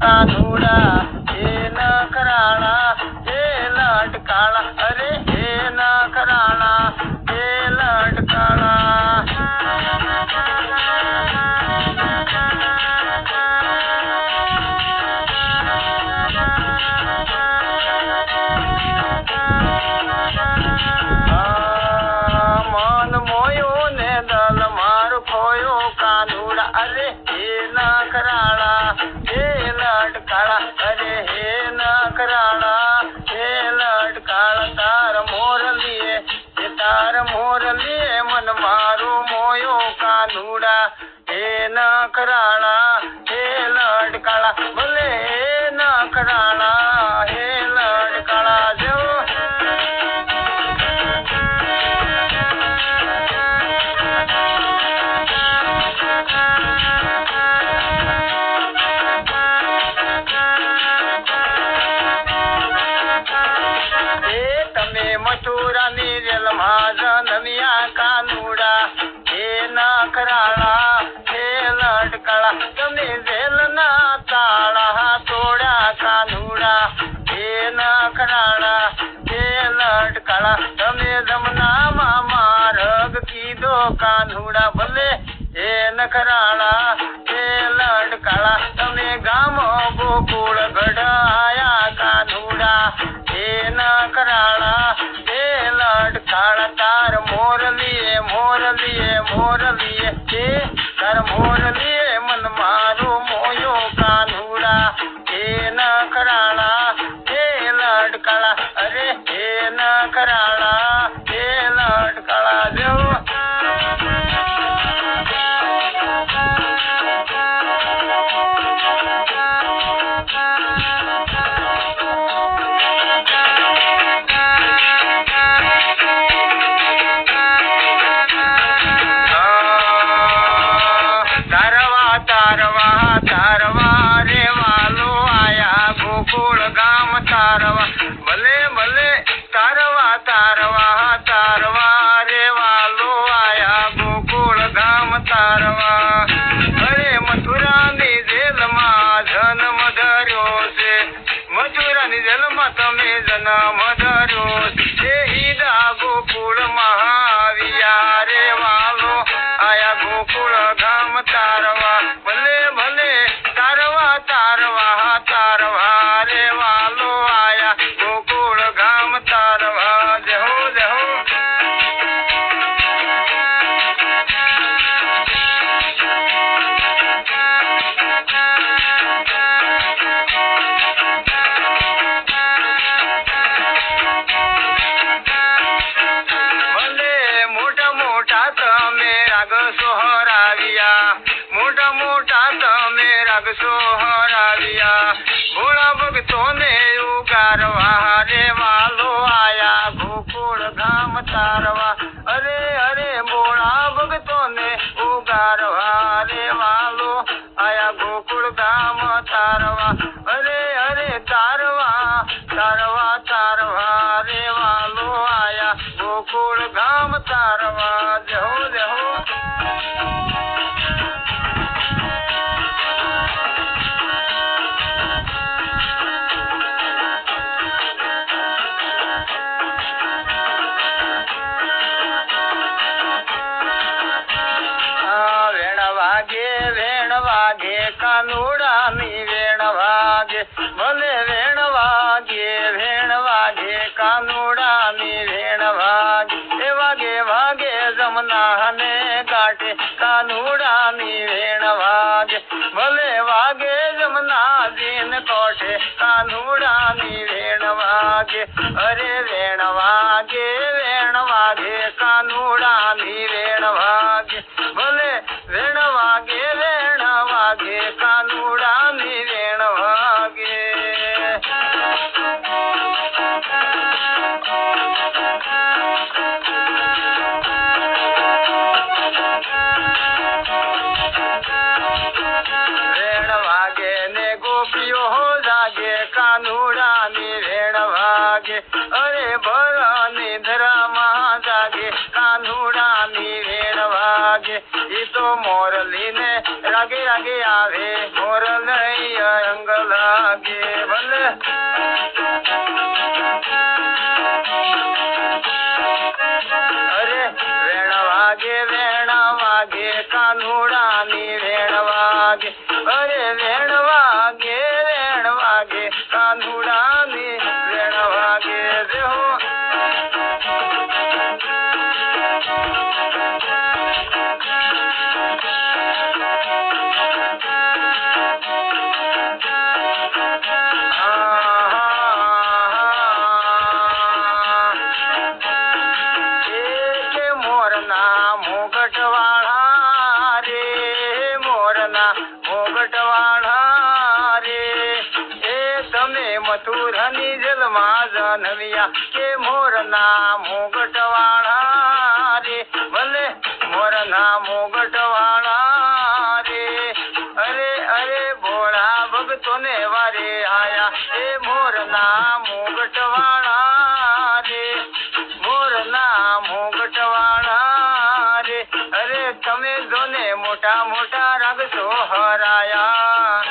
कानूड़ा हे नखराणा हे लटकाळा अरे हे नखराणा हे लटकाळा मन मोयो ने दल मार खोयो कानूड़ा अरे हे नखराणा हे लटकाळा अरे हे नखराणा हे लटकाळा तार मोर लिए मन मारो मोयो कानूड़ा हे नखराणा हे लटकाळा भले हे नखराणा हे लटकाळा जो मथुरा जेल जनमिया कानूड़ा हे नखराणा हे लटकाळा तमे जेल ना ताळा तोड़ा कानूड़ा हे नखराणा हे लटकाळा तमे जमना मामा रग कीधो कानूड़ा भले हे नखराणा हे लटकाळा तमे गाम गोकुळ गढ़ाया कानूड़ा हे नखराणा लटकाळा तार मोर लिए हे तार मोर लिए मन मारो मोयो कानूड़ा हे नखराणा हे लटकाळा अरे हे नखराणा हे लटकाळा जो भले भले तारवा रे वालो आया गोकुल गाम तारवा अरे मथुरा नी जेल मा जन्म धर्यो से मथुरा नी जेल मा तमे जन्म धर्यो से हीदा गोकुल महाविया रे वालो आया गोकुल गाम तारवा भले भले तारवा रे वालो आया गोकुल गाम तारवा जहो जहो भले मोटा मोटा तमे राग सोहराविया मोटा मोटा तमे राग सोहराविया भोला भक्तों ने उगारवा रे वालो आया गोकुल धाम तारवा अरे अरे भोला भक्तों ने उगारवा रे वालो आया गोकुल धाम तारवा अरे अरे तारवा रे वालो आया गोकुल धाम तारवा जहो जहो वेण वागे कानूड़ा नी वेण वागे भले वेण वागे कानूड़ा नी वेण वागे वागे जमुना ने काटे कानूड़ा नी वेण वागे भले वागे जमुना दीन कोठे कानूड़ा नी वेण वागे अरे वेण वागे कानूड़ा नी वेण वागे भले वेण वागे कानूड़ा नी वेण वागे वेण वागे ने गोपियो हो जागे कानूड़ा नी वेण वागे अरे भर निधरा महा जागे कानूड़ा नी વાગે ઈ તો મોરલીને રાગે રાગે આવે મોર લઈ અંગ લાગે ભલે વેણ વાગે કાનુડાની વેણ વાગે અરે વેણ વાગે કાનુડાની વેણ વાગે દેહો મથુરાની જેલમાં જનવ્યા કે મોરના મુગટવાળા રે ભલે મોરના મુગટવાળા રે અરે અરે ભોળા ભગતોને વારે આયા એ મોરના મુગટવાળા રે મોરના મુગટવાળા રે અરે તમે જોને મોટા મોટા રાગસો હરાયા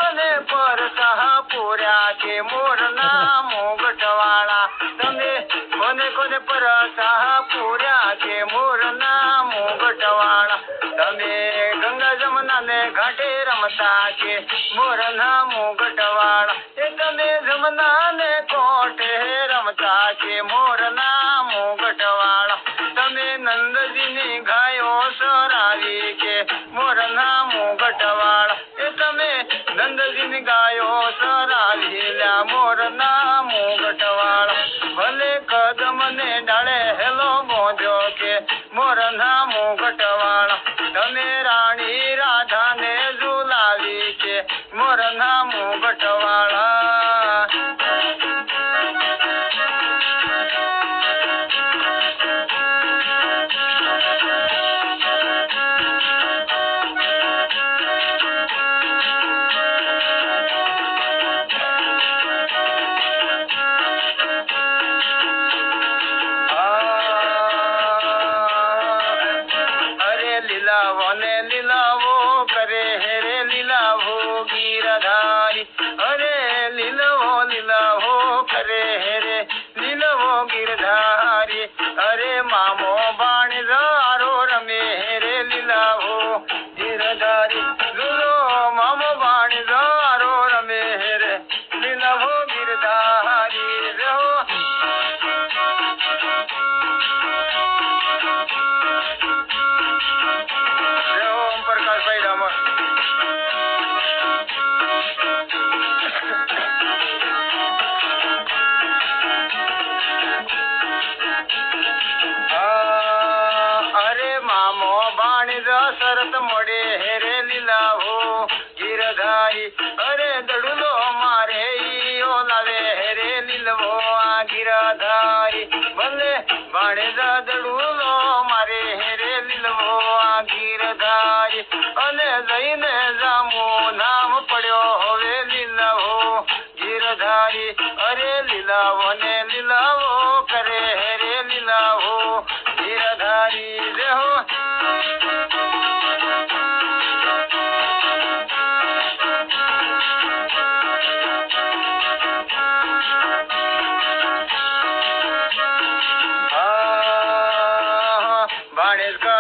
કોને પરસા પૂર્યા કે મોરના મુગટવાળા તમે કોને પરસા પૂર્યા કે મોરના મુગટવાળા તમે ગંગા જમના ને ઘાટે રમતા કે મોરના મુગટવાળા એ તમે જમના ને કોઠે રમતા કે મોરના મુગટવાળા તમે નંદજીની ગાયો સરાવી કે મોરના મુગટવાળા એ તમે નંદજીની ગાયો સરાવીલા મોરના મુગટવાળા ભલે કદમ ને ડાળે હેલો બોંધ્યો કે મોરના મુગટવાળા તમે રાણી રાધાને ઝુલાવી કે મોરના મુગટવાળા લીલાવો કરે હેરે લીલાવો ગીરધારી અરે લીલાવો કરે હેરે લીલાવો ગીરધારી અરે મામો બાણિદારો રમે હેરે લીલાવો ગીરધારી લુલો મામો બાણિદારો રમે હેરે લીલાવો ગીરધારી રહો શરત મળે હેરે લીલાવો ગીરધારી અરે દડુલો મારે ઈયો લાવે હેરે લીલવો આ ગીરધારી ભલે ભાણેજા દડુલો મારે હેરે લીલવો આ ગીરધારી અને જઈને જામો નામ પડ્યો હવે લીલવો ગીરધારી અરે લીલાવો ને લીલાવો કરે હેરે લીલાવો ગીરધારી દેહો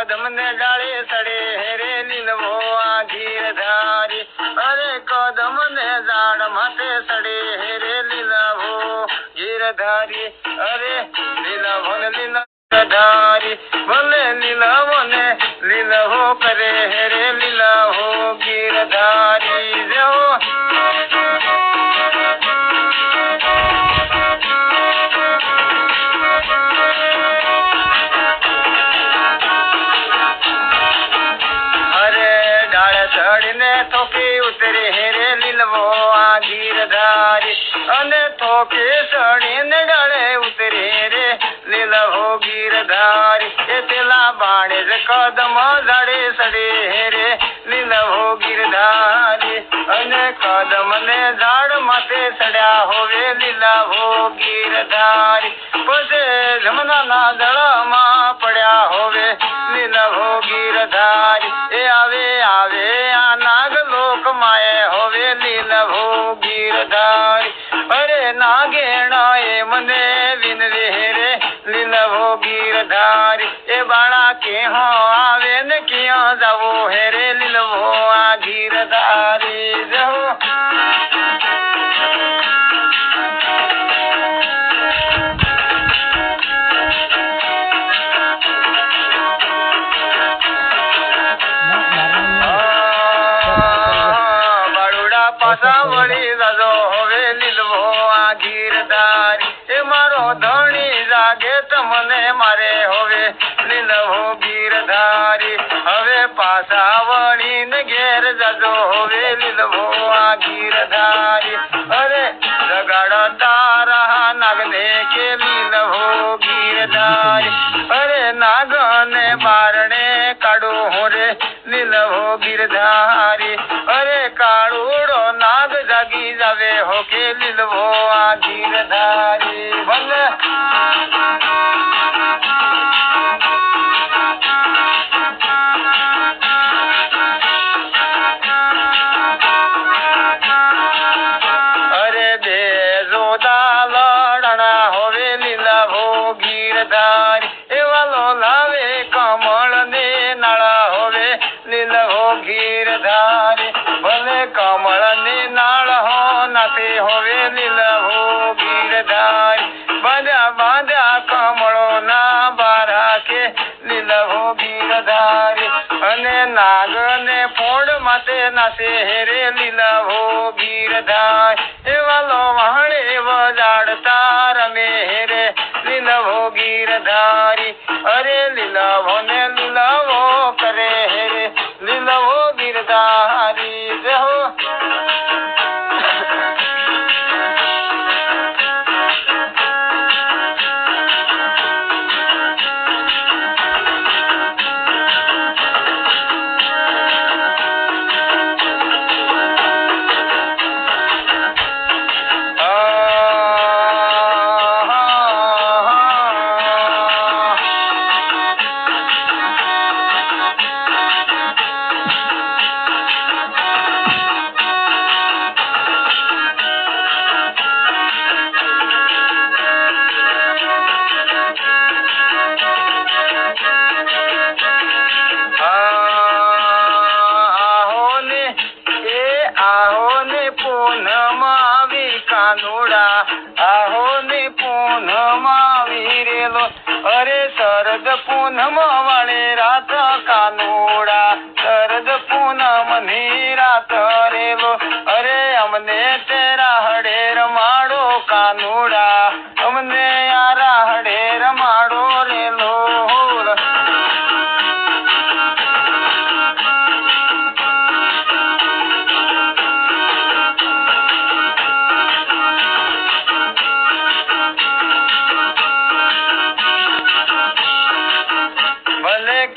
કદમ ને ડાળે સડે હેરે લીલવો આ ગીરધારી અરે કદમ ને ઝાડ માથે સડે હેરે લીલવો ગીરધારી અરે લીલવો ને લીલધારી ભલે લીલવો ને લીલવો કરે હેરે લીલવો ગીરધારી જો ચડીને થોકી ઉતરે હેરે લીલવો આ ગીરધારી અને થોકી ચડીને ડાળે ઉતરે રે લીલવો ગીર ગીરધારી એ પેલા બાણે જ કદમ ઝાડે સડે રે લીલવો ગીરધારી અને કદમ ને ઝાડ માથે સડ્યા હોવે લીલવો ગીરધારી પછી જમનાના દળમાં પડ્યા હોવે લીલવો ગીરધારી એ આવે આવે આ નાગ લોક માએ હોવે લીલવો ગીરધારી અરે નાગેણા એ મને વિનવે રે લીલવો ગીરધારી એ બાળા કે હો આવે ને ક્યાં જાવો હે રે લીલવો આ ગીરધારી જહો પાછા વળી જાજો હવે લીલવો આ ગીરધારી એ મારો ધણી જાગે તમને મારે હવે લીલવો ગીરધારી હવે પાછા વળીને ઘેર જાજો હવે લીલવો આ ગીરધારી અરે જગાડ તારા નાગને કે લીલવો ગીરધારી અરે નાગને બારણે કાઢો હોરે લીલવો ગીરધારી અરે કાળુડો નાગ જાગી જાવે હો કે લીલવો આ ગીરધારી ભલે અરે બે જોદા લડણા હોવે લીલવો ગીરધારી એવાલો લાવે કમળ ને નાળા હોવે લીલવો ગીરધારી ભલે કમળ ને નાળ હો નાથે હોવે લીલવો ગીરધારી બાંધ્યા બાંધ્યા કમળો ના બારા કે લીલવો ગીરધારી અને નાગ ને પોડ માથે નાસે હેરે લીલવો ગીરધારી એવાલો વહાણે વજાડતા રમે હેરે લીલવો ગીરધારી અરે લીલવો ને લીલવો કરે હેરે લીલવો ગીરધારી જહો આહો ને પૂનમા વીરેલો અરે શરદ પૂનમ વાળે રાત કાનુડા શરદ પૂનમ ની રાત રેલો અરે અમને તેરા હડે રમાડો કાનુડા અમને યારા હડે રમાડો રેલો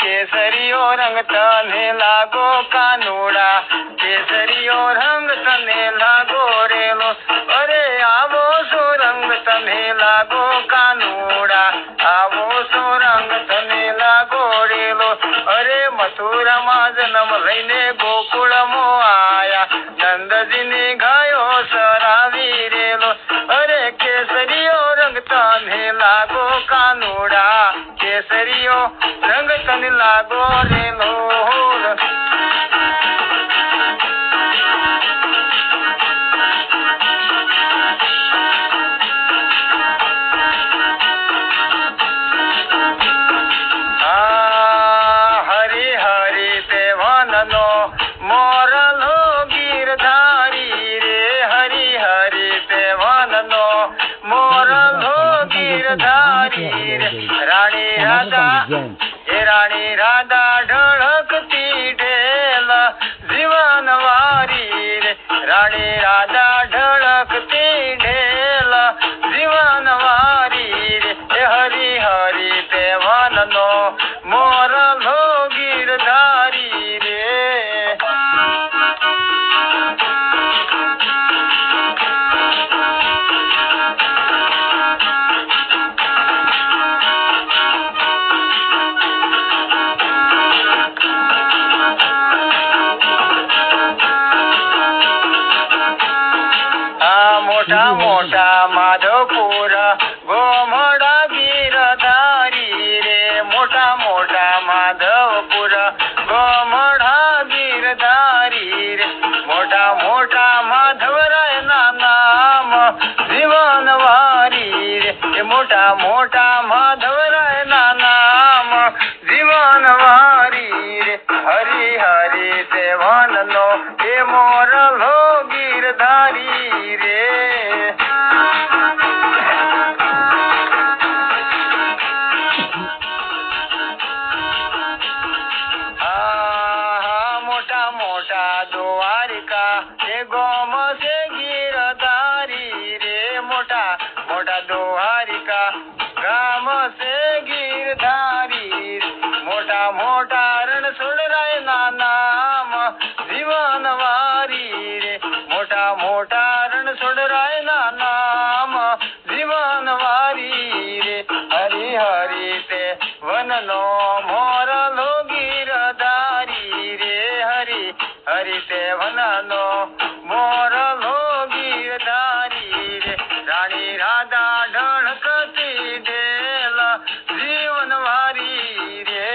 केसरियो रंग तने लागो कानूड़ा केसरियो रंग तने लागो रेलो अरे आवो सो रंग तने लागो कानूड़ा आवो सो रंग तने लागो रेलो अरे मथुरा માં જન્મ લઈને ગોકુળમાં આયા નંદજીની ગાયો સરાવી રેલો અરે કેસરીયો રંગ તને લાગો કાનુડા કેસરીયો રંગ તને લાગો રેલો રાણી રાધા ઢળકતી ઢેલ જીવન વારી રે રાણી રાધા ઢળકતી ઢેલ જીવન વારી રે હરી હરી તે મોટા મોટા માધવપુર ગોમડા ગીરધારી રે મોટા મોટા માધવપુર ગોમડા ગીરધારી રે મોટા મોટા માધવરાય ના નામ જીવન વારી રે મોટા મોટા માધવરાય ના નામ જીવન વારી રે હરી હરી સેવન નો એ મોરલો ગીરધારી રે મોટા મોટા દ્વારિકા એ ગોમ છે ગીરધારી રે મોટા મોટા દ્વારિકા ગામ છે ગીરધારી મોટા મોટા રણછોડરાય ના નામ જીવન વારી રે મોટા મોટા રણછોડરાય ના નામ જીવન વારી રે હરી હરી તે વનનો મોરલો ગીરધારી રે હરી હરી તે વનનો મોરલો ગીરધારી રે રાણી રાધા ઢળકતી ઢેલ જીવન વારી રે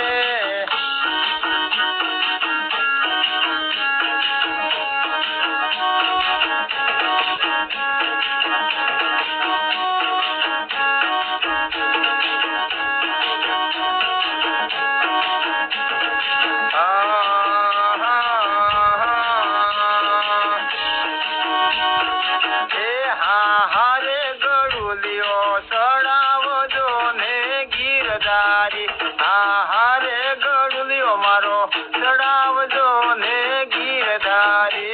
હારે ગળુલિયો ચડાવજો ને ગીરધારી હારે ગળુલિયો મારો ચડાવજો ને ગીરધારી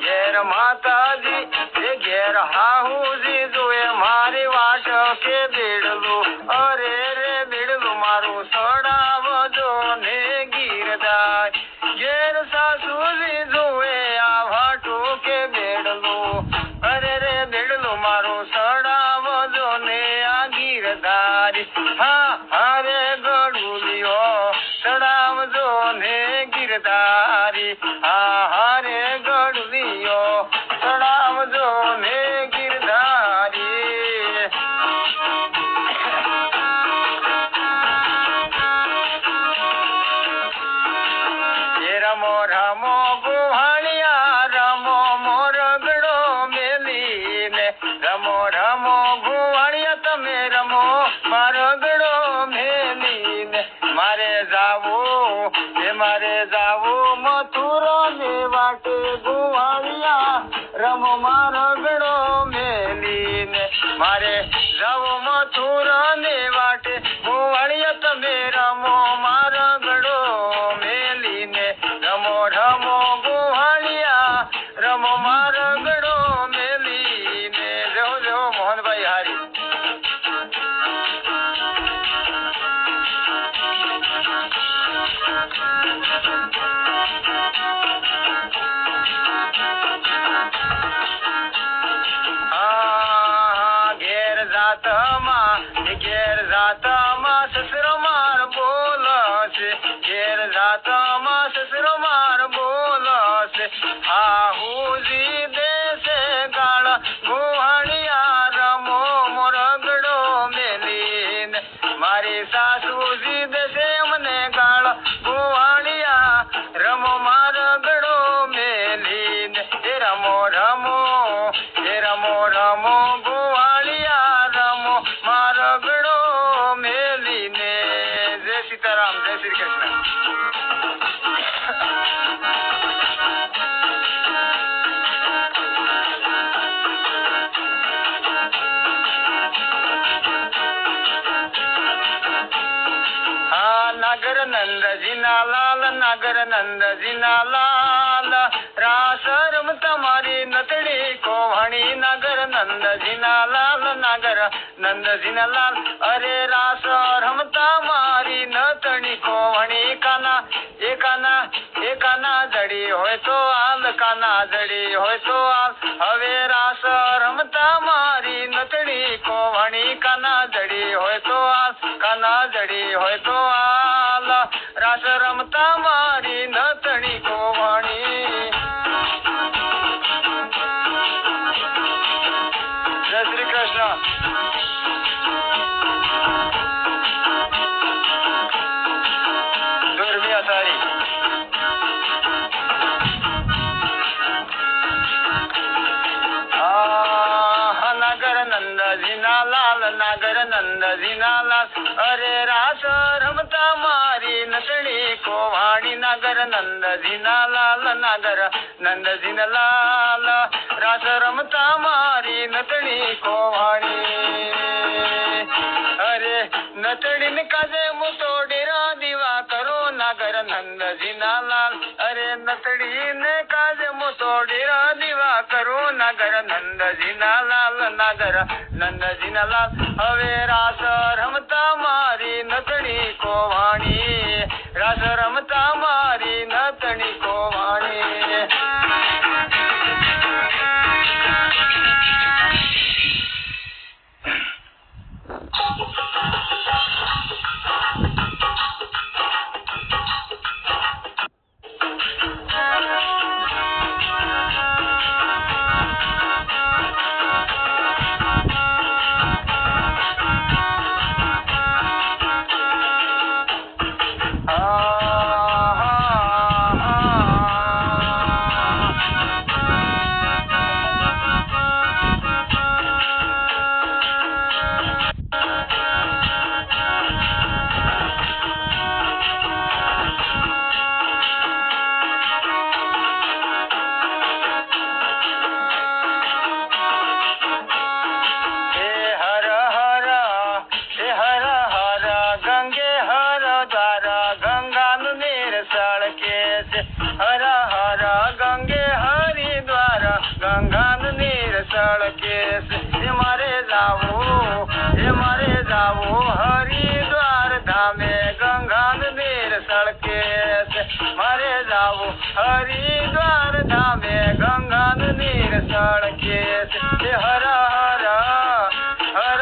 ઘેર માતાજી એ ઘેર હાહુજી જોએ મારી વાટ કે બેડલું અરે રે બેડલું મારું ચડાવજો ને ગીરધારી ઘેર સાસુજી જોએ આ વાટું કે બેડલું અરે રે બેડલું મારું ચડાવજો ને આ ગીરધારી હારે ગળુલિયો ચડાવજો ને ગીરધારી હારે ગળુલિયો ચડાવજો ને ગીરધારી રમો રમો ગુહાણિયા રમો મોરગડો મેલીને રમો રમો ગુવાણિયા તમે રમો મારગડો મેલીને મારે જાવું મથુરા ને વાટે ગુવાણિયા રમો મારગડો મેલીને મારે જાવું મથુરા ને વાટે ગુવાણિયા તમે રમો મારગડો મેલીને રમો રમો ગુહાણિયા રમો મારગડો મેલીને જો જો મોહનભાઈ હારી ઘેર જાતમાં સસરો માર બોલ છે ઘેર જાતમાં સસરો માર બોલ છે હાહુજી દેશે ગાળ ગુહાણિયા રમો મોરગડો મેલીને મારી સાસુજી દેશે મને ગાળ ગુહાણિયા રમો મારગડો મેલીને એ રમો રમો ગુહાણિયા રમો મારગડો મેલીને જય સીતારામ જય શ્રી કૃષ્ણ નાગર નંદજીના લાલ નાગર નંદજીના લાલ રાસ રમતા મારી નતડી કોહણી નાગર નંદજીના લાલ નાગર નંદજીના લાલ અરે રાસ રમતા મારી નતડી કોહણી કાના જડી હોય તો હાલ કાના જડી હોય તો હાલ હવે રાસ રમતા મારી નતડી કોહણી કાના જડી હોય તો હાલ કાના જડી હોય તો હાલ રાસ રમતા મારી નતણી કોહણી સારી. નાગર નંદજીના લાલ, નાગર નંદજીના લાલ, અરે રાસ રમતા મારી નટણી કોવાણી. નાગર નંદજીના લાલ, નાગર નંદજીના લાલ, રાસ રમતા મારી નટણી કોવાણી. અરે નટડી ને કાજે મુતોડી રા દીવા કરો. નાગર નંદજીના લાલ, અરે નટડી ને કાજે મુતોડી રા દીવા કરો. નાગર નંદજીના લાલ, નાગર નંદજીના લાલ, હવે રાસ રમતા મારી નટણી કોવાણી. રાસ રમતા મારી નટણી કોવાણી. હરિદ્વાર ધામે ગંગાનું નીર સળકે છે. મારે જાવું હરિદ્વાર ધામે ગંગાનું નીર સળકે છે. હર હર હર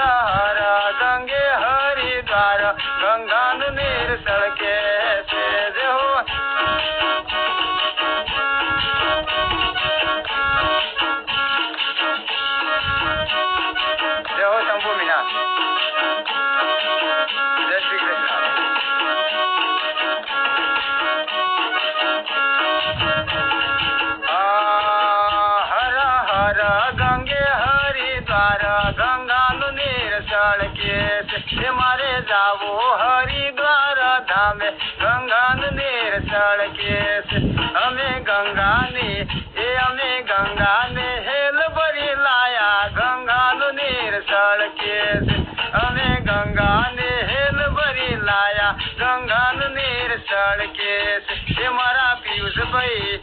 હર ગંગે હરિદ્વાર ગંગાનું નીર સળકે છે. મારે જાવું હરિદ્વાર ધામે ગંગાનું નીર સળકે છે. અમે ગંગાને હેલ ભરી લાયા ગંગાનું નીર સળકે છે. અમે ગંગાને હેલ ભરી લાયા ગંગાનું નીર સળકે છે. એ મારા પિયુષભાઈ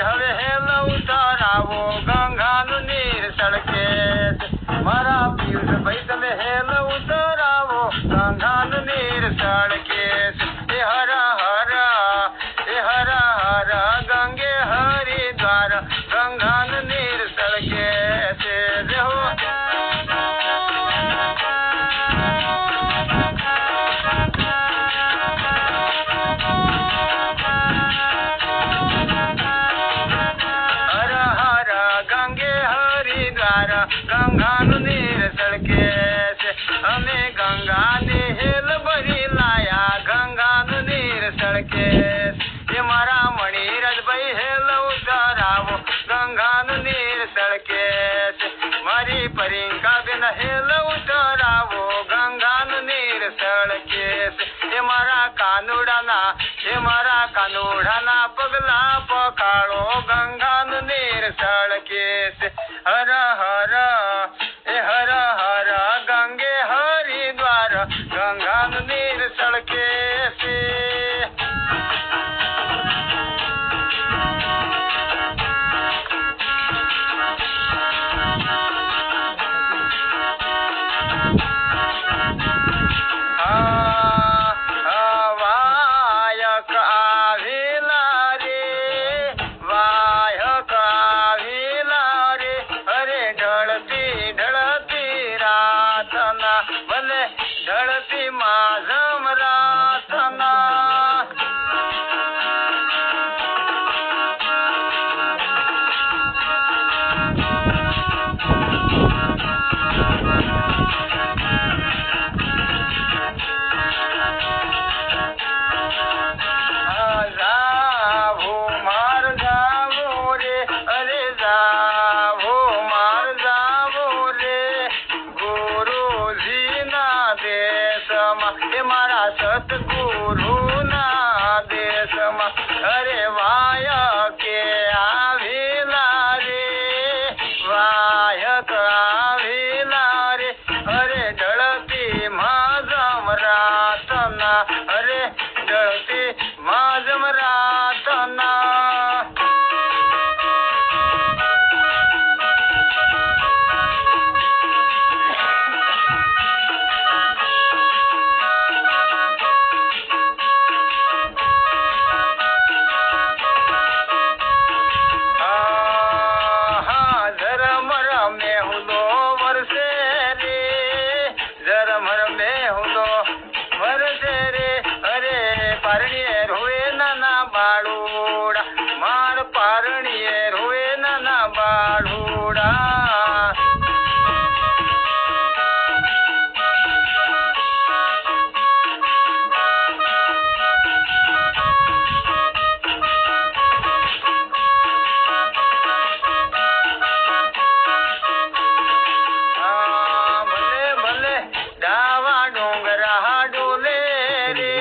હવે હેલ ઉતારાવો ગંગાનું નીર સળકે છે. મારા પિયુષભાઈ તમે હેલ ઉતરાવો ગંગાનું નીર સળકે છે. હર હર ગંગે હરિદ્વાર ગંગાનું નીર સળકે છે. ગંગાનું નીર સળકે છે. અમે ગંગાને હેલ ભરી લાયા ગંગાનું નીર સળકે છે. મારા મણિરજભાઈ હેલ ઉતરાવો ગંગાનું નીર સળકે છે. મારી પરિંકાબેન હેલ ઉતરાવો ગંગાનું નીર સળકે છે. મારા કાનુડાના પગલા પખાળો ગંગાનું નીર સળકે છે. હર હર ગંગે હરિદ્વાર ગંગાનું નીર સળકે છે. વાયક આવેલા રે વાય અરે ઢળતી માજમ રાતના પારણીએ રોવે નાના બાળુડા માર પારણીએ રોવે નાના બાળુડા ભલે ભલે ડાવા ડોંગરા ડોલે રે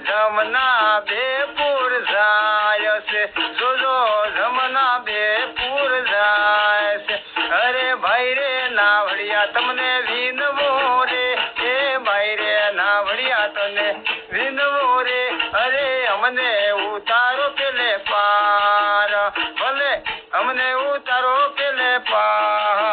જમના બેપુર જાય છે જોજો જમના બેપુર જાય છે અરે ભાઈ રે નાવડિયા તમને વિનવો રે એ ભાઈ રે નાવડિયા તને વિનવો રે અરે અમને ઉતારો પેલે પાર ભલે અમને ઉતારો પેલે પાર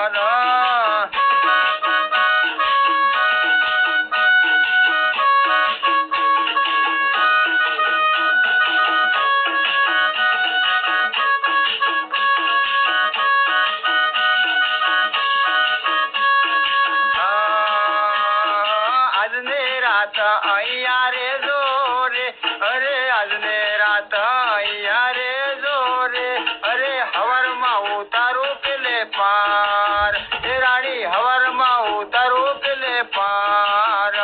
અહીંયા રે જોરે અરે આજને રાત અહીંયા રે જોરે અરે હવારમાં ઉતારું પેલે પાર એ રાણી હવારમાં ઉતારું પેલે પાર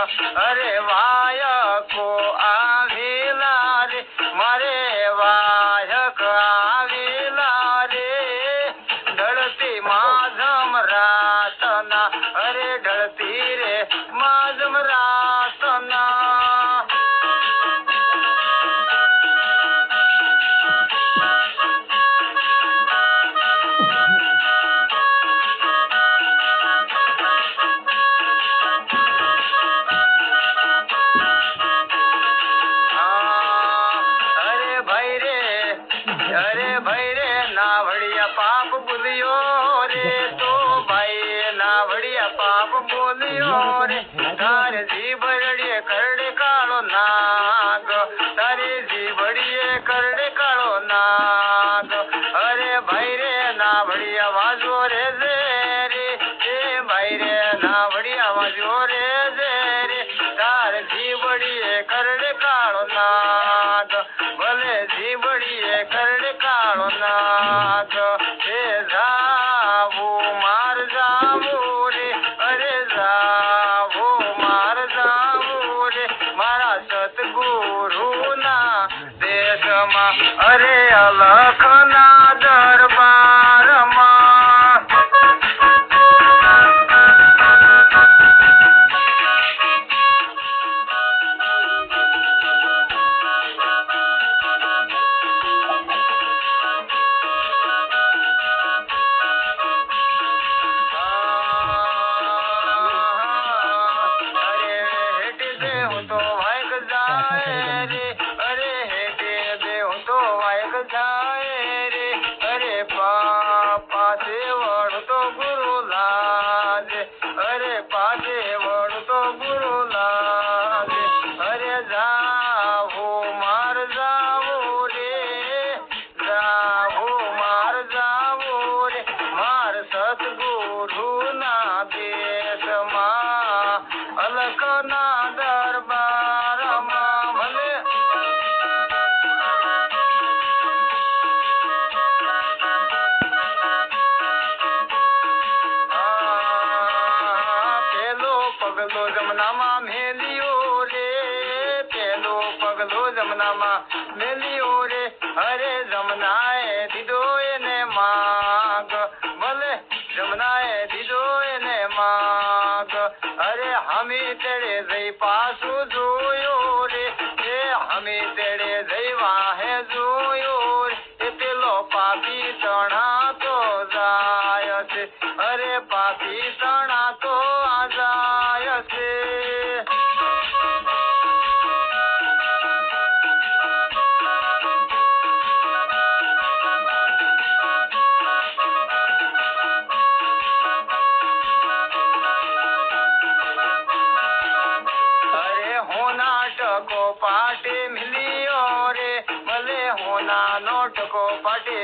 અરે વાયકો આવેલા રે મારે વાયક આવેલા રે ઢળતી માધમ રાતના અરે ઢળતી રે માધમ રાતના અરે ભાઈ રે નાવડિયા પાપ બોલ્યો રે તો ભાઈ નાવડિયા પાપ બોલ્યો રે તારે જીભડીએ કરડે કાળો નાગ તારે જીભડીએ કરડે કાળો નાગ અરે ભાઈ રે નાવડિયા વાજો રે જે રે એ ભાઈ રે નાવડિયા વાજો રે જે રે તારે જીભડીએ કરડે કાળો નાગ ભલે જીભડીએ કરડે કાળો નાગ એ જાવું માર જાવું રે અરે જાવું માર જાવું રે મારા સતગુરુના દેશમાં અરે અલખના દરબારમાં જમનામાં મેલિયો રે પેલો પગલો જમનામાં મેલિયો રે અરે જમનાએ દીધો એને માગ ભલે જમનાએ દીધો એને માગ અરે હમી તેડે જઈ પાછું જોયો રે એ હમી તેડે જઈ વાહે જોયો રે એ પેલો પાપી તણા તો જાય છે અરે પાપી તણા તો આ જાય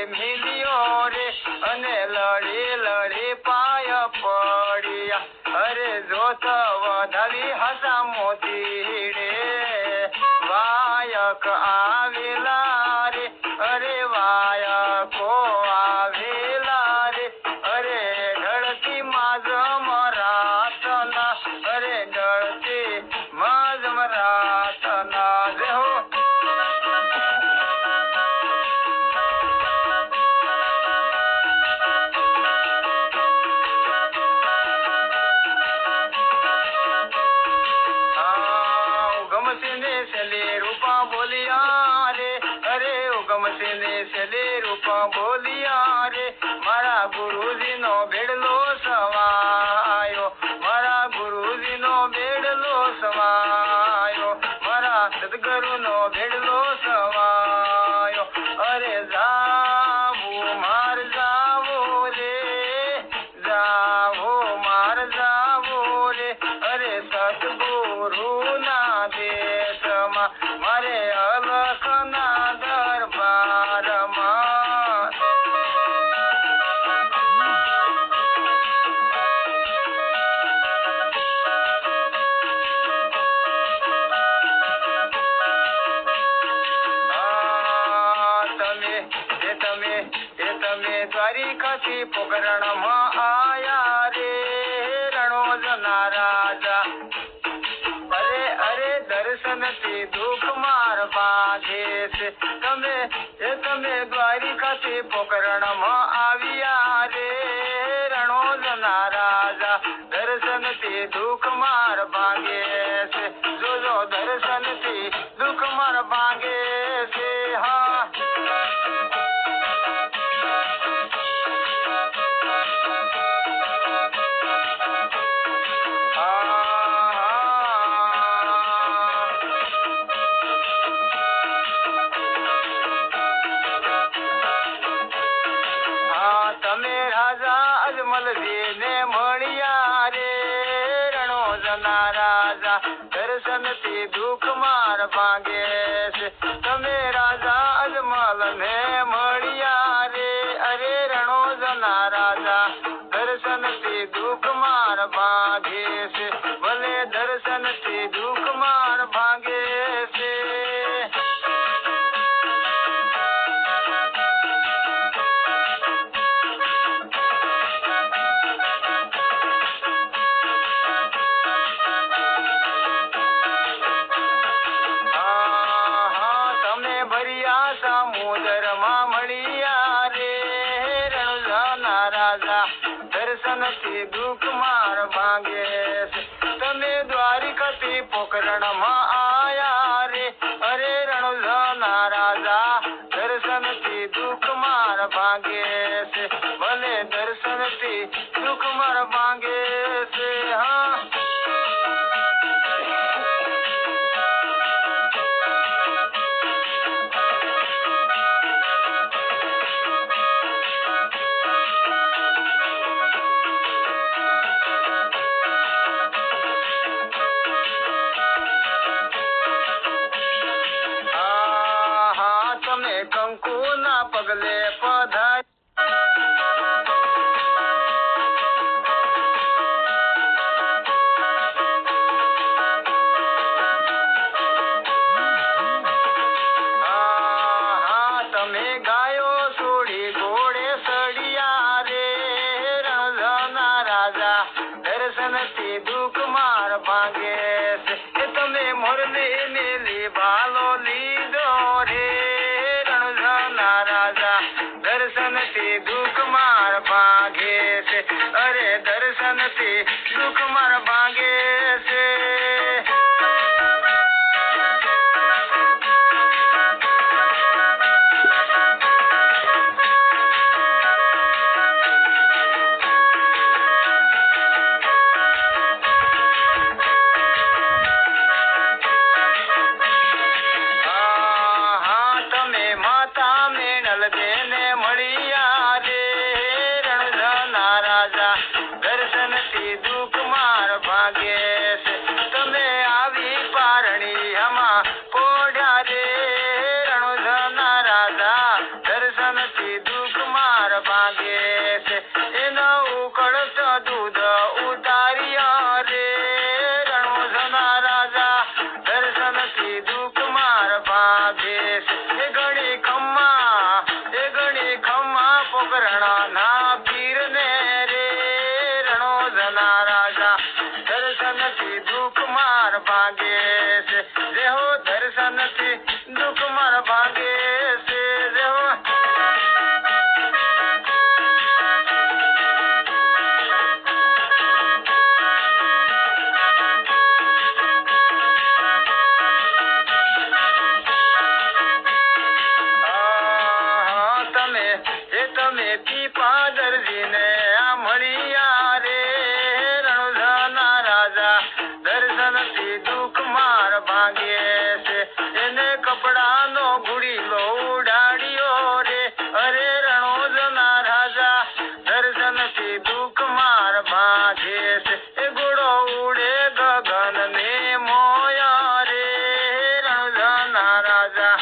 મિલ્યો રે અને લડી લડી પાય પડ્યા અરે જોત વધાવી હસા મોતી રે વાયક આવેલા રે અરે વાયકો આવેલા રે અરે ઢળતી માજમ રાતના અરે ઢળતી માજમ રાતના જય હો બોલિયા રે અરે ઉગમસિંહ છેલ્લે રૂપા બોલિયા રે મારા ગુરુજી નો બેડલો સવાયો મારા ગુરુજી નો બેડલો સવાયો મારા સદગુરુ નો બેડલો સવાયો અરે જાવું માર જાવું રે જાવું માર જાવું રે અરે સદગુરુ ના દેશમાં મારે અલખના દરબારમાં તમે દ્વારિકાથી પોકરણમાં આયા રે રણોજના રાજા અરે અરે દર્શનથી દુઃખ માર બાંધે છે તમે દ્વારિકાથી પોકરણમાં આવ્યા રે રણોજના રાજા દર્શનથી દુઃખ માર ભાંગે છે જોજો દર્શનથી દુઃખ માર ભાંગે છે હા અજમલજીને મળ્યા રે રણોજના રાજા દર્શનથી દુઃખ માર ભાંગે છે તમે રાજા અજમલને મળ્યા રે અરે રણોજના રાજા દર્શનથી દુઃખ માર ભાંગે છે ભલે દર્શનથી દુઃખ માર ભાંગે છે સમુદ્રમાં મળ્યા રે રણોજના રાજા દર્શનથી દુઃખ માર ભાંગે છે તમે દ્વારિકાથી પોકરણમાં આયા રે અરે રણોજના રાજા દર્શનથી દુઃખ માર ભાંગે છે ભલે દર્શનથી દુઃખ માર ભાંગે છે હા કંકુના પગલે પધાર તમે ગાયો છોડી ઘોડે સડિયા રે રણોજના રાજા દર્શનથી દુઃખ માર ભાંગે છે તમે મોરલી મેલી ભાલો લીધો રે દર્શનથી દુઃખ માર ભાંગે છે અરે દર્શનથી દુઃખ માર ભાંગે છે દર્શનથી દુઃખ માર ભાંગે છે તમે આવી પારણી હમા પોઢ્યા રે રણોજના રાજા દર્શનથી દર્શનથી દુઃખ માર ભાગે છે જે હો દર્શનથી દુઃખ માર ભાગે છે જે હો તમે પીપાદરજીને આ મળ્યા રે રણુજાના રાજા દર્શનથી દુઃખ માર ભાગે છે એને કપડાનો ગુડીલો ઉડાડ્યો રે અરે રણોજના રાજા દર્શનથી દુઃખ માર ભાગે છે એ ઘોડો ઉડે ગગન ને મોયા રે રણોજના રાજા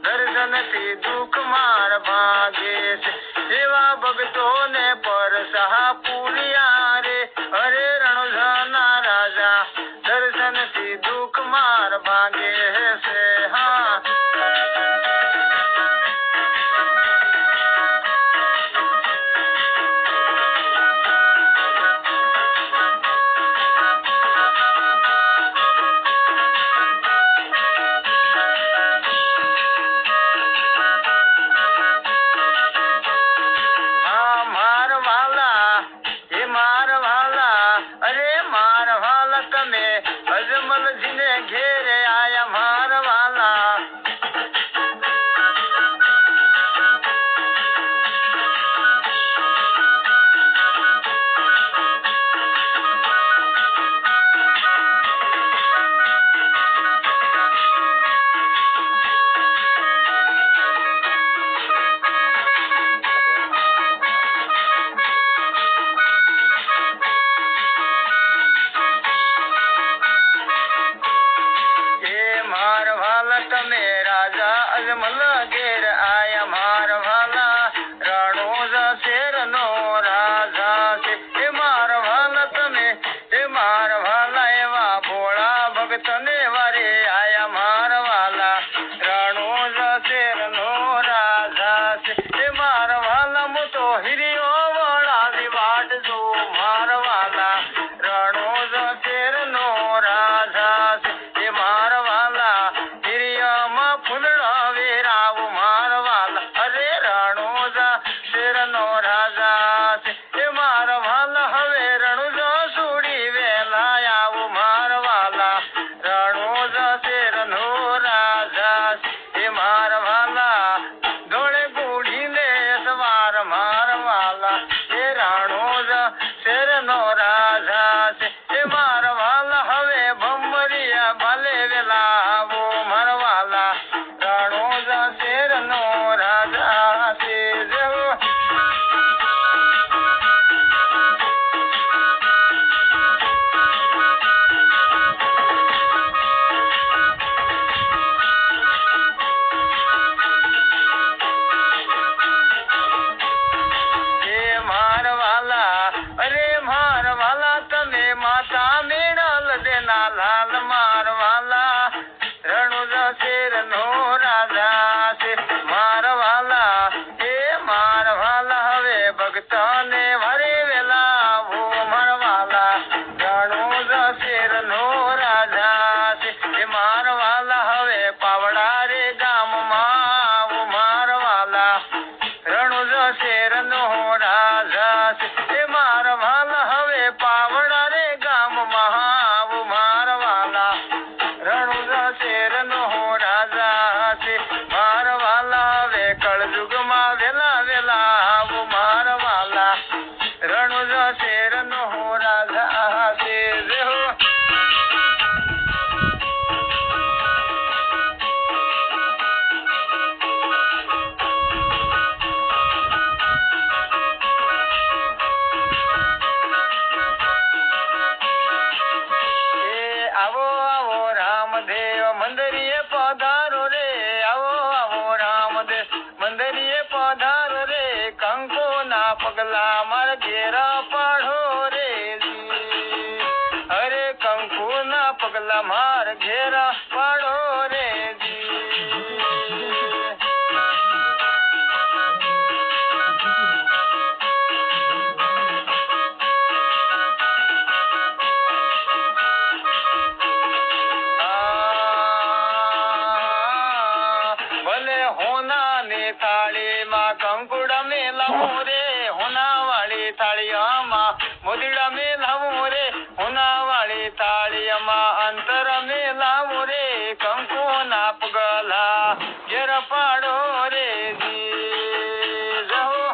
દર્શનથી દુઃખ માર ભાગે છે એવા ભક્તોને પરસા પૂર્યા રે અરે રણોજાના રાજા દર્શનથી દુઃખ માર ભાગે છે હા તમે અજમલજીને ઘેરે આયા મારા વાલા તમે રાજા અજમલ ઘેર આયા માર વાલા રણોજ શેરનો રાજા છે એ માર વાલા તમે એ માર વાલા એવા ભોળા ભક્તને વારે આયા માર વાલા રણોજ શેરનો રાજા છે એ માર વાલા મોટો હિરિયો વળાવી વાટ જો માર વાલા રણોજ શેરનો રાજા છે એ માર વાલા ફૂલડા વેરાવ મારવાલા અરે રણોજા શેરનો રાજા છે એ મારવાલા હવે રણુજા સુડી વેલા આવો મારવાલા રણોજા શેરનો રાજા છે એ મારવાલા ધોળે ગુડીને સવાર મારવાલા એ રણોજા શેરનો રાજા છે એ મારવાલા હવે ભમરિયા ભલે વેલા આવો મારવાલા રણોજા શેરનો રાજા છે જેવો અરે મારવાલા તમે માતા મેળલ દેના લાલ મારવાલા રણુજા શેરનો રાજા છે મારવાલા એ મારવાલા હવે ભક્તને વરે વેલા વો મારવાલા રણુજા શેરનો રાજા છે એ મારવાલા હવે પાવડા રે ગામમાં વો મારવાલા રણુજા શેરનો રાજા છે એ મારવાલા હવે પાવડા રે ગામમાં વો મારવાલા રણુજા શેરનો રાજા છે મારવાલા હવે કળયુગમાં વેલા વેલા આવો મારવાલા રણુજા શેરનો રાજા છે જેહો આવો આવો રામદેવ મંદિરે પધારો રે આવો આવો રામદેવ મંદિરે પધારો રે કંકો ના પગલા માર ઘેરા પાડો રે અરે કંકુ ના પગલા માર ઘેરા પાડો રે મેલાવું રે હોનાવાળી થાળીયામાં મોતીડા મેલાવું રે હોનાવાળી થાળીયામાં અંતર મેલાવું રે કંકુના પગલા ઘેર પાડો રે જી જહો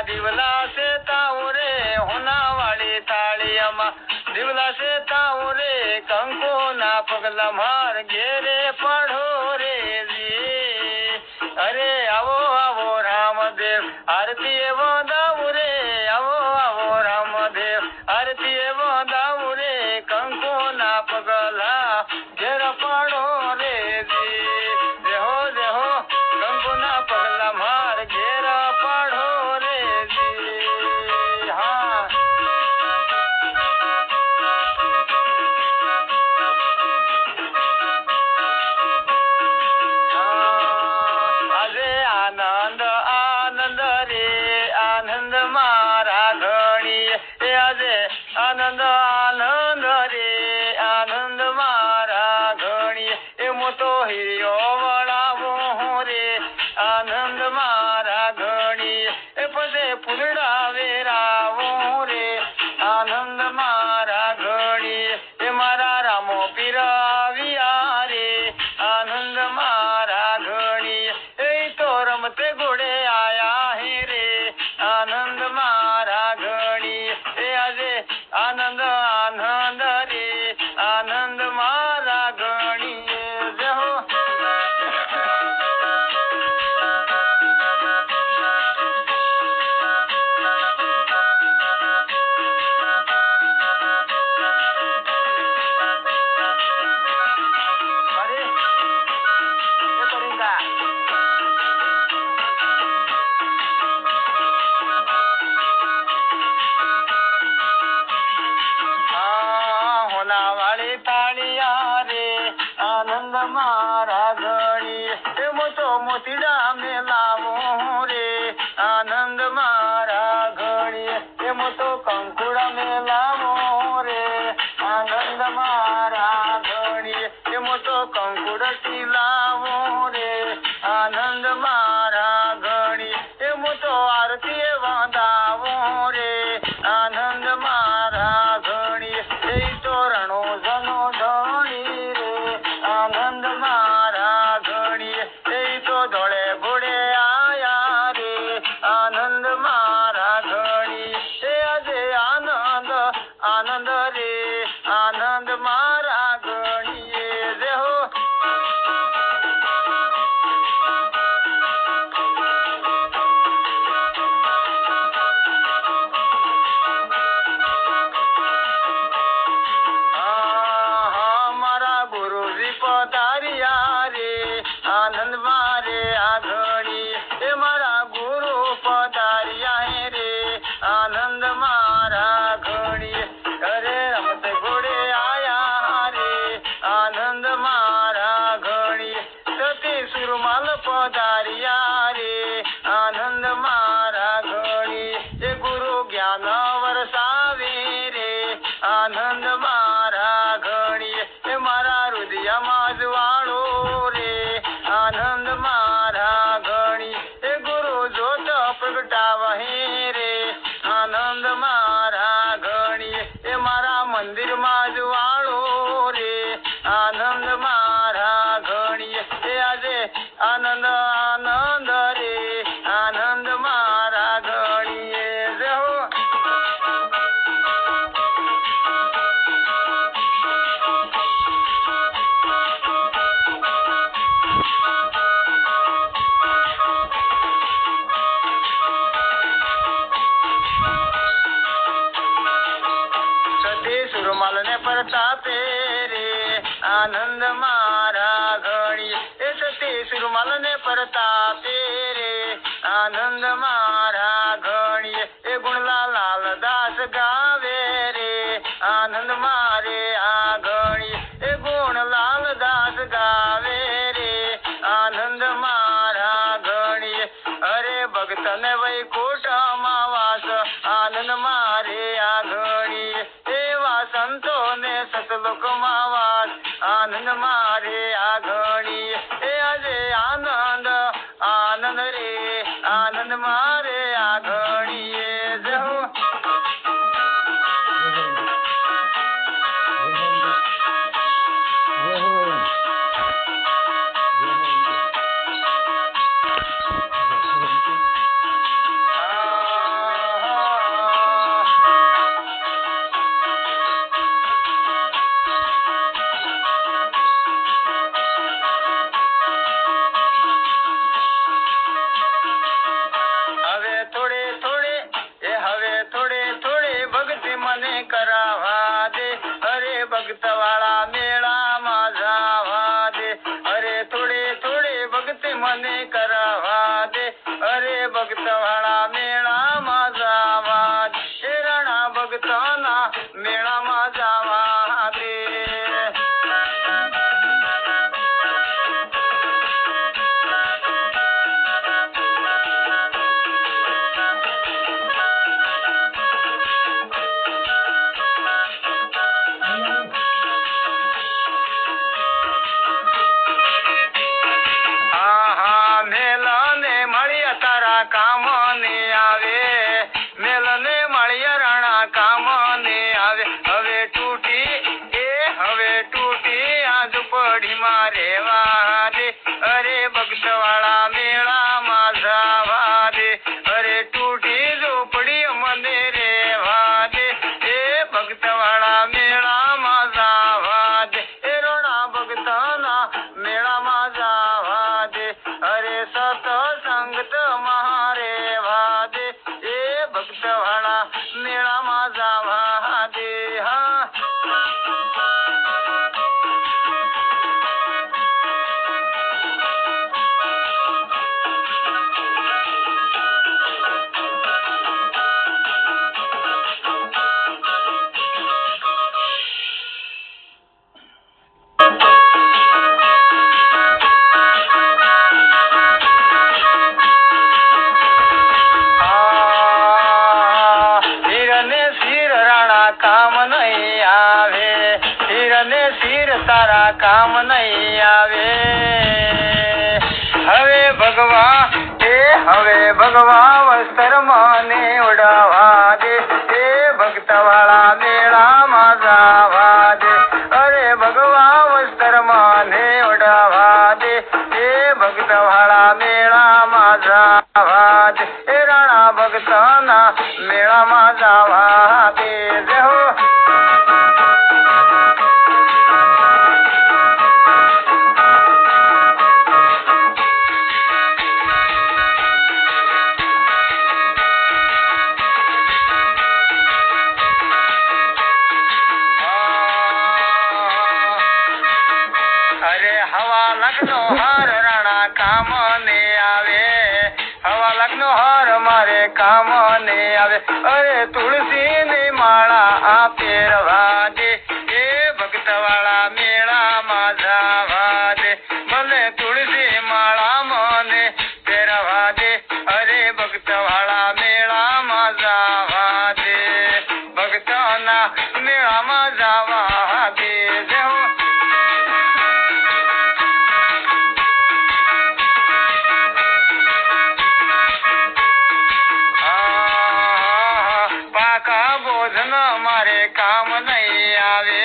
દિવલા છે તાવું રે હોનાવાળી થાળીયામાં દિવલા છે તાવું રે કંકુના પગલા માર ઘેરે પડો રે જી અરે આવો આવો રામદેવ આરતી વધાવું રે આવો આવો રામદેવ આરતી વધાવું રે કંકુના પગલા ઘેર પડો રે જી દેહો દેહો કંકુના પગલા માર ઘેર પડો આનંદ આનંદ રે આનંદ મારા ઘણી એ મોટો હિરિયો વળાવો રે આનંદ મારા ઘણી એ પદે ફૂલડા વેરાવો રે આનંદ મારા ઘણી એ મારા રામો પીર આવ્યા રે આનંદ મારા ઘણી એ તો રમતે ઘોડે આયા હે રે આનંદ મારા ઘણી એ આજે આનંદ આનંદ રે આનંદ મારા ઘણી જહો તાળિયા રે આનંદ મારા ઘણી એ મોટો મોતીડા મેલાવો રે આનંદ મારા ઘણી એ મોટો કંકુડા મેલાવો રે આનંદ મારા ઘણી એ મોટો કંકુડટી લાવો રે આનંદ મારા ઘણી એ મોટો આરતી વાંધાવો રે આનંદ મારા ઘણી એ તોરણો જનો ધણી રે આનંદ મારા ઘણી એ તો ધોળે ઘોડે આયા રે આનંદ મારા ઘણી એ આજે આનંદ આનંદ રે આનંદ મારા ઘણી રે હો પધાર્યા રે આનંદ મારે આ ઘડી એ મારા ગુરુ પધાર્યા રે આનંદ મારા ઘડી ઘરે રમતે ઘોડે આયા રે આનંદ મારા ઘડી સતી સુરમાલ પધાર્યા રે આનંદ મારા ઘડી એ ગુરુ જ્ઞાન વરસાવે રે આનંદ મારા ઘડી એ મારા હૃદયમાં જવાળો રે આનંદ મારા ઘણી એ ગુરુ જોત પ્રગટાવહે રે આનંદ મારા ઘણી એ મારા મંદિરમાં જવાળો રે આનંદ મારા ઘણી એ આજે આનંદ આનંદ રે આનંદ મારા ઘણી જય હો સુરમાલ ને પ્રતાપે રે આનંદ મારા ઘણી એ સતી સુરમાલ ને પ્રતાપે રે આનંદ મારા ઘણી એ ગુણલાલ લાલ દાસ ગાવે રે આનંદ મારે આ ઘણી એ ગુણલાલ દાસ ગાવે રે આનંદ મારા ઘણી અરે ભક્ત લોકમાં વાસ આનંદ મારે આ ઘડી એ આજે આનંદ આનંદ રે આનંદ મારે આ ઘડી જય હો કરાવા દે અરે ભક્ત વાળા મેળામાં જાવા દે અરે થોડે થોડે ભક્તિ મને કરાવા દે અરે ભક્ત વાળા મેળામાં જાવા દે રણા ભક્તના મેળામાં જાવા દે કામ ને આવે મેલને મળ્યા રાણા કામ ને આવે હવે તૂટી આજ પડી માં રેવા દે અરે ભક્ત વાળા મેળામાં જાવા દે અરે તૂટી ઝોપડી મને રેવા દે એ ભક્ત વાળા મેળામાં જાવા દે એ રોણા ભક્તના મેળામાં જાવા દે અરે સતસંગ મારે વાદે એ ભક્ત વાળા મેળામાં જાવા દે હા કામ નહીં આવે હીરને શિર તારા કામ નહીં આવે હવે ભગવા વસ્ત્ર મને ઉડાવા દે એ ભક્ત વાળા મેળામાં જાવા દે અરે ભગવા વસ્ત્ર મને ઉડાવા દે એ ભક્ત વાળા મેળામાં જાવા દે એ રાણા ભક્તના મેળામાં જાવા દે જય હો હવા લગ્નો હાર રાણા કામ ને આવે હવા લગ્નો હાર મારે કામ ને આવે અરે તુલસી ની માળા આ પહેરવા દે એ ભક્ત વાળા મેળામાં જાવા દે મને તુલસી માળા મને પહેરવા દે અરે ભક્ત વાળા મેળામાં જાવા દે ભક્તના મેળામાં જાવા દે જય હો મારે કામ નહીં આવે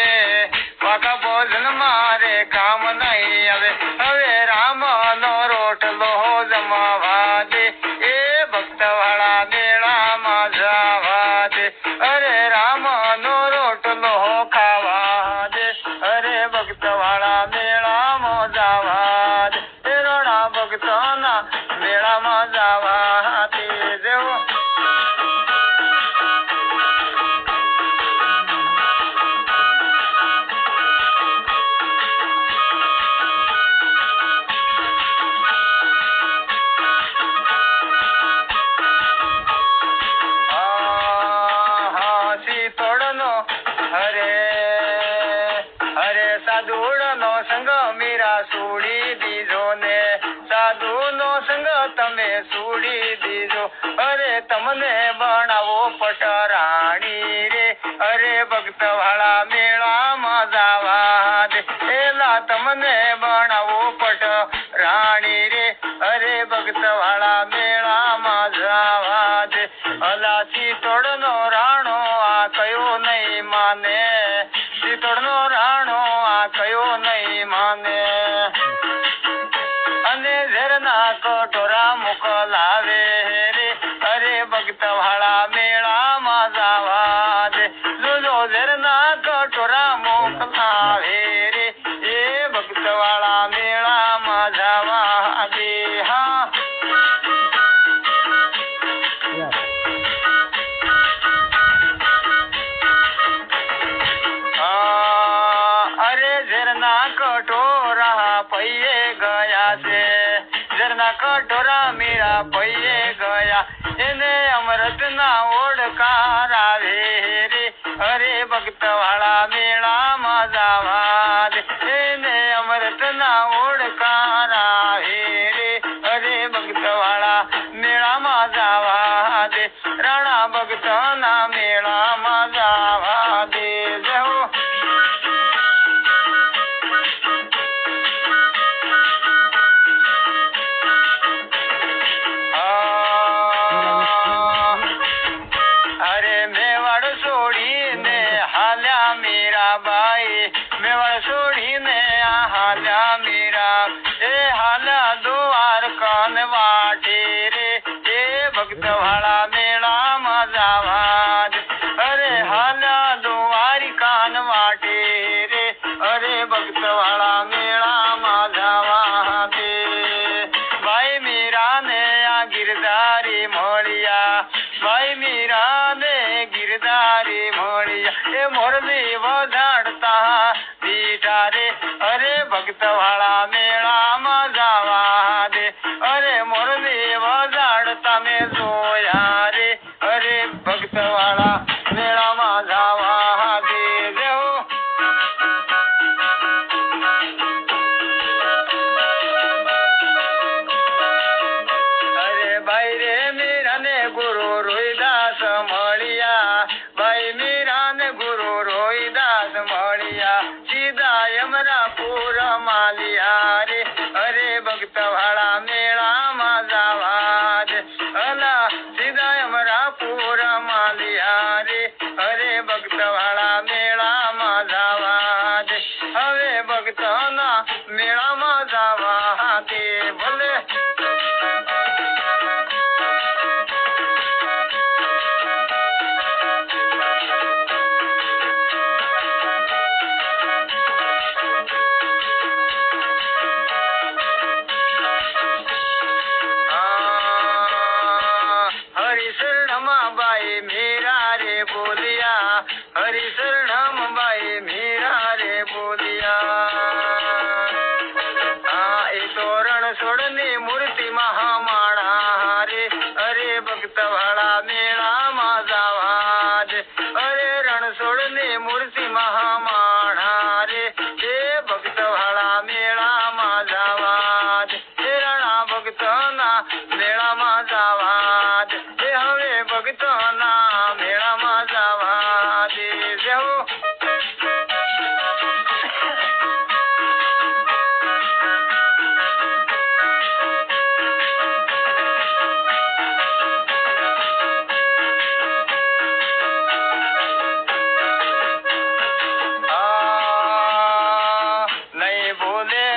પાકા ભોજન મારે કામ નહીં આવે હવે રામ નો રોટલો જમાવા દે એ ભક્ત વાળા મેળામાં જાવા દે અરે રામ નો રોટલો ખાવા દે અરે ભક્ત વાળા મેળામાં જાવા દે એ રોણા ભક્તના મેળામાં જાવા દે જેવો સાધુનો સંગ મીરા છોડી દીધો ને સાધુનો સંગ તમે છોડી દીધો અરે તમને બનાવો પટરાણી રે અરે ભક્ત વાળા મેળામાં જાવ દે એલા તમને બનાવો પટ રાણી રે અરે ભક્ત વાળા મેળામાં જવા દે અલા ચિતોડ નો રાણો આ કયો નહીં માને ચિતોડ નો રાણો આ કયો નહીં માને અને ઝરના કટોરા મોકલાવે રે અરે ભક્ત વાળા મેળામાં જવા દે જો ઝરના કટોરા મોકલાવે રે એ ભક્ત વાળા મેળામાં જવા દે હા અરે ઝરના કટોરા પૈયે ગયા છે ઝરના કટોરા મીરા પૈયે ગયા એને અમૃત ના ઓડકાર આવે રે અરે ભક્ત વાળા મેળામાં જવા દે એને અમૃત ના ઓડકાર આવે રે અરે ભક્ત વાળા મેળામાં જવા દે રાણા ભક્ત ના મેળામાં જવા દે જવો મેવાડ છોડીને હાલ્યા મીરા એ હાલ્યા દ્વારકાન વાટે રે એ ભક્ત વાળા મેળામાં જવા દે અરે હાલ્યા દ્વારિકાન વાટે રે અરે ભક્ત વાળા મેળામાં જવા દે ભાઈ મીરા ને આ ગિરધારી મળ્યા ભાઈ મીરા ને ગિરધારી મળ્યા એ મોરલી વધાડતા બીઠા રે અરે ભક્ત વાળા મેળામાં જવા દે અરે મોરલી વધાડતા મેં જોયા રે અરે ભક્ત વાળા મેળામાં જવા દે દેવો અરે ભાઈ રે મીરા ને ગુરુ રોહિદાસ મળ્યા ભાઈ મીરા ને ગુરુ રોહિદાસ મળ્યા સીધા યમરા પૂર માલિયા રે અરે ભક્ત વાળા મેળામાં જવા દે અલા સીધા યમરા પૂર માલિયા રે અરે ભક્ત વાળા મેળામાં જવા દે હવે ભક્ત ના મેળામાં જવા દે ભલે હરિશરણમ બાઈ મીરા રે બોલિયા એ તોરણ છોડની મૂર્તિ મહામાણા રે અરે ભક્ત વાળા મેળામાં જવા દે અરે રણછોડની મૂર્તિ મહામાણા રે એ ભક્ત વાળા મેળામાં જવા દે રણા ભક્ત ના મેળામાં જવા દે હવે ભક્ત ના મેળામાં જવા દે જવો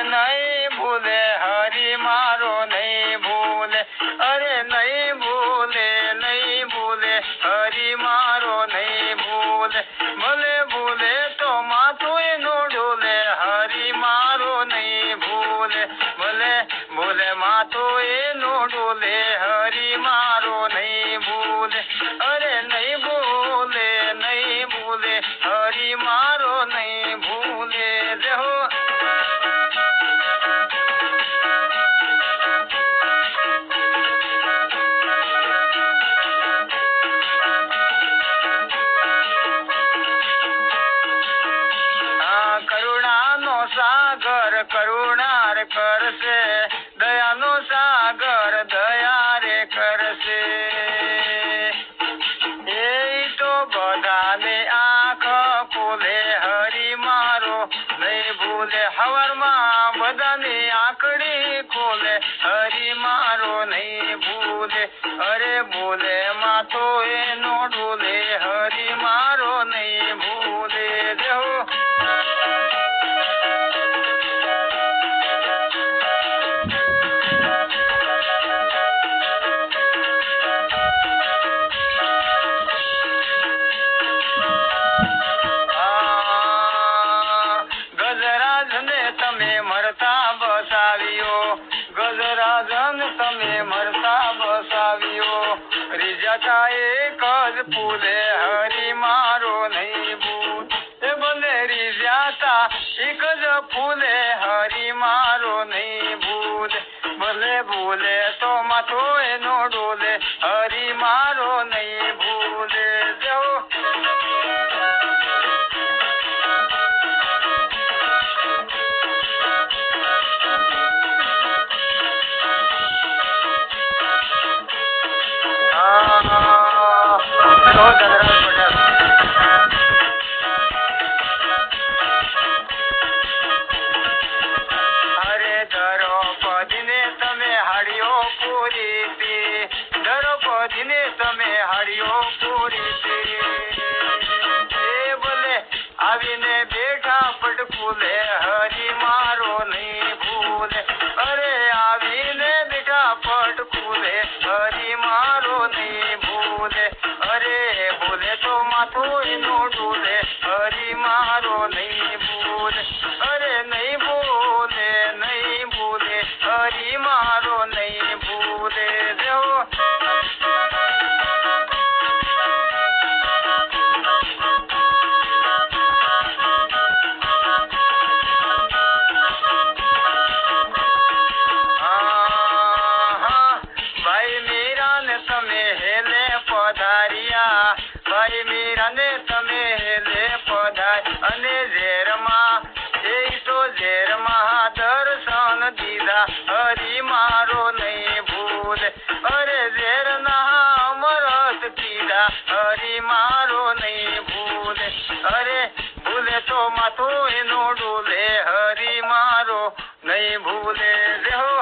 નહીં ભૂલે હરી મારો નહીં ભૂલે અરે નહીં ભૂલે હરી મારો નહીં ભૂલે ભલે ભૂલે તો માથું એનું ડોલે હરી મારો નહીં ભૂલે ભલે ભૂલે માથું એનું ડોલે હરી મારો નહીં ભૂલે અરે નહીં ભૂલે હરી મારો નહીં ભૂલે દેહો સાગર કરુણાર કરશે દયાનો સાગર દયા રે કરશે એ તો બધાને આંખ ખોલે હરી મારો નહીં ભૂલે હવારમાં બધાની આંકડી ખોલે હરી મારો નહીં ભૂલે અરે બોલે માથો એનો ડોલે હરી મારો નહીં ભૂલે દેહો તમે મરતા બસાવ્યો રીજાતા એક જ ફૂલે હરી મારો નહીં ભૂલ એ ભલે રીજાતા એક જ ફૂલે હરી મારો નહીં ભૂલ ભલે ભૂલે તો માથો એનો ડોલે હરી મારો નહીં ભૂલે જો દ્રૌપદીને તમે હાડીઓ પૂરી એ બોલે આવીને બેઠા પટકુલે હરી મારો નહીં ભૂલે અરે આવીને બેઠા પટકુલે હરી મારો નહીં ભૂલે અરે બોલે તો માથું એનું ડૂલે હરી મારો નહીં ભૂલે અરે નહીં ભૂલે નહીં ભૂલે હરી મારો નહીં ભૂલે દેવો ભાઈ મીરાને તમે હેલે પધાર અને ઝેરમાં એ તો ઝેરમાં દર્શન દીધા હરી મારો નહીં ભૂલે અરે ઝેરના અમરસ કીધા હરી મારો નહીં ભૂલે અરે ભૂલે તો માથું એનું ડોલે હરી મારો નહીં ભૂલે દેહો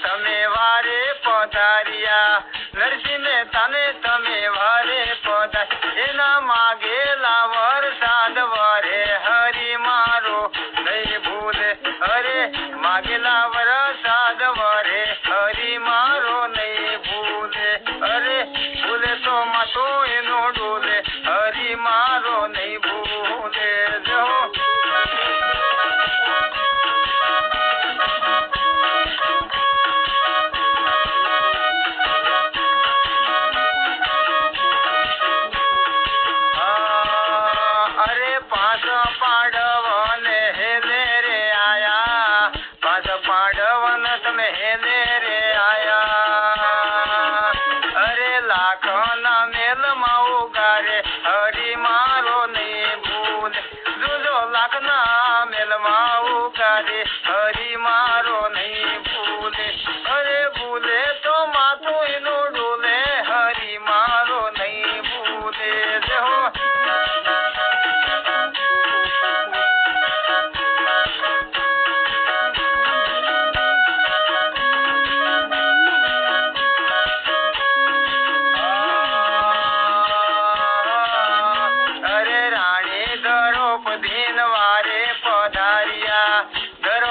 તમે વારે પધાર્યા નરસિંહ મહેતાને તમે વારે પધાર એના માગેલા વરસાદ વરે હરી મારો નહીં ભૂલે અરે માગેલા વરસાદ વરે હરી મારો નહીં ભૂલે અરે ભૂલે તો માથો એનો ડોલે હરી મારો નહીં ભૂલે જો પાંડવને હેલે રે આયા પાછ પાંડવન તમે હેલે રે આયા અરે લાખના મેલમાં ઉગારે હરી મારો નહીં ભૂલે જોજો લાખના મેલમાં ઉગારે હરી મારો નહીં ભૂલે અરે ભૂલે તો માથું એનું ડોલે હરી મારો નહીં ભૂલે દેહો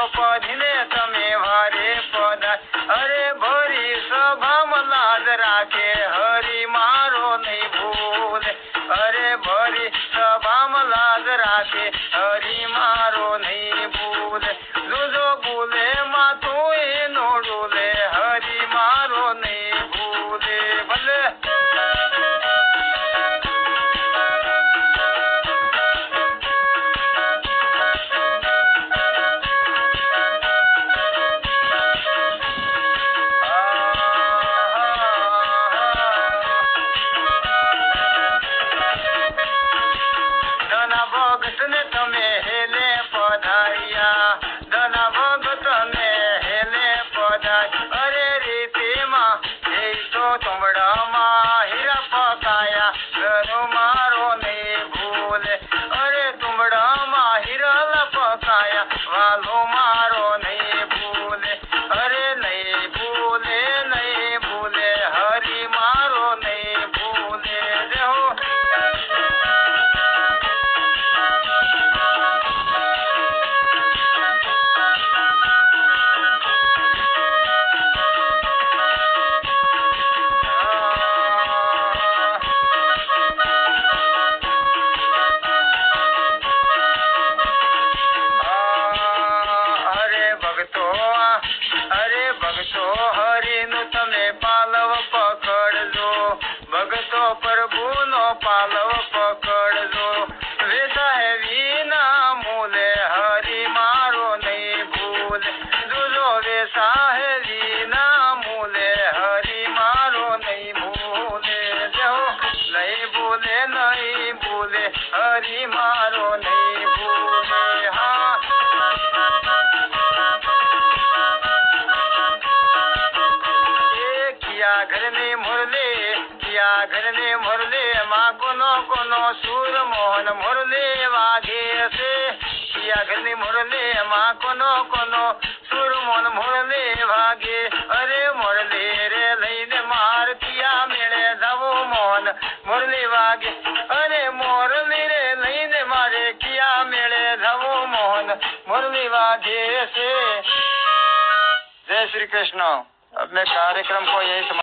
દ્રૌપદીને તમે વારે પધાર અરે ભરી સભામાં લાજ રાખે હરી મારો નહીં ભૂલે અરે ભરી સભામાં લાજ રાખે હરી મારો નહીં ભૂલે જોજો ભૂલે માથું એનો ડોલે હરી મારો નહીં ભૂલે ભલે વાલો મારો નહીં ભૂલે, અરે નહીં ભૂલે નહીં ભૂલે, હરી મારો નહીં ભૂલે રે હો. ભગતો હરિનું તમે પાલવ પકડજો, ભગતો પ્રભુનો પાલવ પકડજો, વેચાય વિના મૂલે હરી મારો નહીં ભૂલે, જોજો વેચાય વિના મૂલે હરી મારો નહીં ભૂલે જો, નહીં ભૂલે નહીં ભૂલે હરી મારો નહીં ભૂલે. હા ઘરની મુરલી કિયા ઘરની મુરલી માં કોનો કોનો સુર મોહન મુરલી વાગે છે, કિયા ઘરની મુરલી માં કોનો કોનો સુર મોહન મુરલી વાગે, અરે મુરલી રે લઈને માર કિયા મેળે જવું મોહન મુરલી વાગે, અરે મુરલી રે લઈને મારે કિયા મેળે જવું મોહન મુરલી વાગે છે. જય શ્રી કૃષ્ણ. अब मैं कार्यक्रम को यही